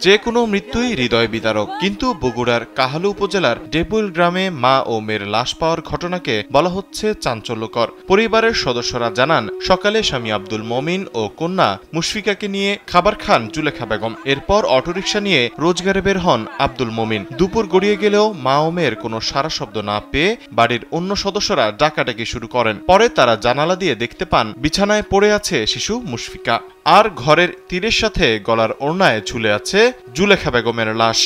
যে কোনো মৃত্যুই হৃদয় বিদারক, কিন্তু বগুড়ার কাহালু উপজেলার ডেপুইল গ্রামে মা ও মেয়ের লাশ পাওয়ার ঘটনাকে বলা হচ্ছে চাঞ্চল্যকর। পরিবারের সদস্যরা জানান, সকালে স্বামী আব্দুল মমিন ও কন্যা মুশফিকাকে নিয়ে খাবার খান জুলেখা বেগম। এরপর অটোরিকশা নিয়ে রোজগারে বের হন আব্দুল মমিন। দুপুর গড়িয়ে গেলেও মা ও মেয়ের কোনো সারা শব্দ না পেয়ে বাড়ির অন্য সদস্যরা ডাকাডাকি শুরু করেন। পরে তারা জানালা দিয়ে দেখতে পান বিছানায় পড়ে আছে শিশু মুশফিকা, আর ঘরের তীরের সাথে গলার ওড়নায় ঝুলে আছে জুলেখা বেগমের লাশ।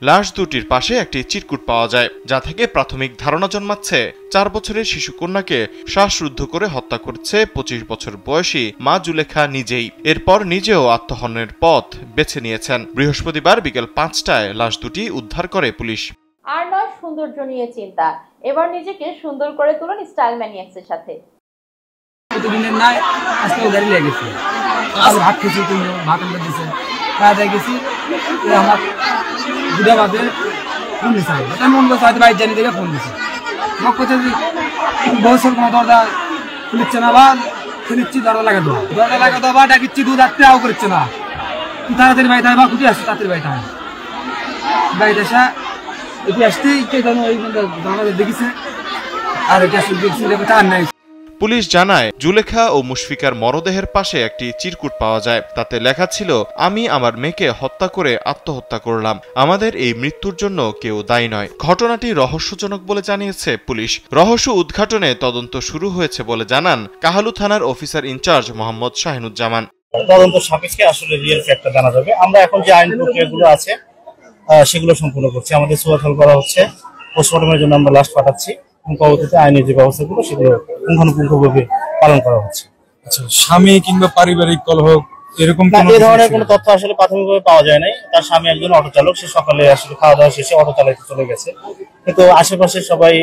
লাশ দুটির পাশে একটি চিরকুট পাওয়া যায়, যা থেকে প্রাথমিক ধারণা জন্মাচ্ছে 4 বছরের শিশু কন্যাকে শ্বাসরুদ্ধ করে হত্যা করছে 25 বছর বয়সী মা জুলেখা নিজেই। এরপর নিজেও আত্মহননের পথ বেছে নিয়েছেন। বৃহস্পতিবার বিকেল 5টায় লাশ দুটি উদ্ধার করে পুলিশ। আর নয় সৌন্দর্য নিয়ে চিন্তা, এবার নিজেকে সুন্দর করে তুলুন স্টাইল ম্যানিয়াক্সের সাথে। প্রতিদিনের নাই আজকে গাড়ি লেগেছে, আর ভাত খেয়েছি, তুমি ভাত আনতে দিয়েছে, খাওয়া গেছি। আমার দুটা বাজে ফোন দিছে, মন করছে হয়তো বাইক জানি দেখে ফোন দিছে। আমার কোথায় বছর কোনো দরজা খুলিচ্ছে না, বা খুলিচ্ছি দরজা লাগে দেওয়া, দরজা লাগে দেওয়া বা ডাকিচ্ছি, দুধ আসতে আও করছে না। তাড়াতাড়ি বাড়িতে বা খুঁজে আসছে, তাড়াতাড়ি বাড়িতে হয় বাড়িতে আসা এটি আসতেই কে জানো ওই দরজা দেখেছে, আর এটা দেখছি আর নাই। পুলিশ জানায়, জুলেখা ও মুশফিকার মরদেহের পাশে একটি চিরকুট পাওয়া যায়। তাতে লেখা ছিল, আমি আমার মেয়েকে হত্যা করে আত্মহত্যা করলাম, আমাদের এই মৃত্যুর জন্য কেউ দায়ী নয়। ঘটনাটি রহস্যজনক বলে জানিয়েছে পুলিশ। রহস্য উদ্ঘাটনে তদন্ত শুরু হয়েছে বলে জানান কাহালু থানার অফিসার ইনচার্জ মোহাম্মদ শাহিনুজ্জামান। তদন্ত সাপেক্ষে আসলে রিয়েল ফ্যাক্টটা জানা যাবে। আমরা এখন যে আইন প্রক্রিয়াগুলো আছে সেগুলো সম্পূর্ণ করছি। আমাদের সুবাথল করা হচ্ছে, পোস্টমর্টমের জন্য আমরা লাশ পাঠাচ্ছি, পরবর্তীতে আইনের যে ব্যবস্থাগুলো সেগুলো পুঙ্খানুপুঙ্খভাবে পালন করা হচ্ছে। আচ্ছা, স্বামী কিংবা পারিবারিক কলহ এরকম এই ধরনের কোনো তথ্য আসলে প্রাথমিকভাবে পাওয়া যায় নাই। তার স্বামী একজন অটো চালক, সে সকালে আসলে খাওয়া দাওয়া শেষে অটো চালাতে চলে গেছে, কিন্তু আশেপাশে সবাই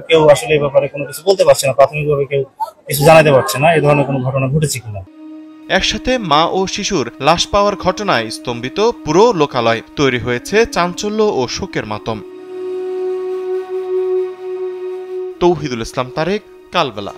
কেউ আসলে এই ব্যাপারে কোনো কিছু বলতে পারছে না, প্রাথমিকভাবে কেউ কিছু জানাতে পারছে না এই ধরনের কোনো ঘটনা ঘটেছে কিনা। একসাথে মা ও শিশুর লাশ পাওয়ার ঘটনায় স্তম্ভিত পুরো লোকালয়। তৈরি হয়েছে চাঞ্চল্য ও শোকের মাতম। তৌহিদুল ইসলাম তারেক, কালবেলা।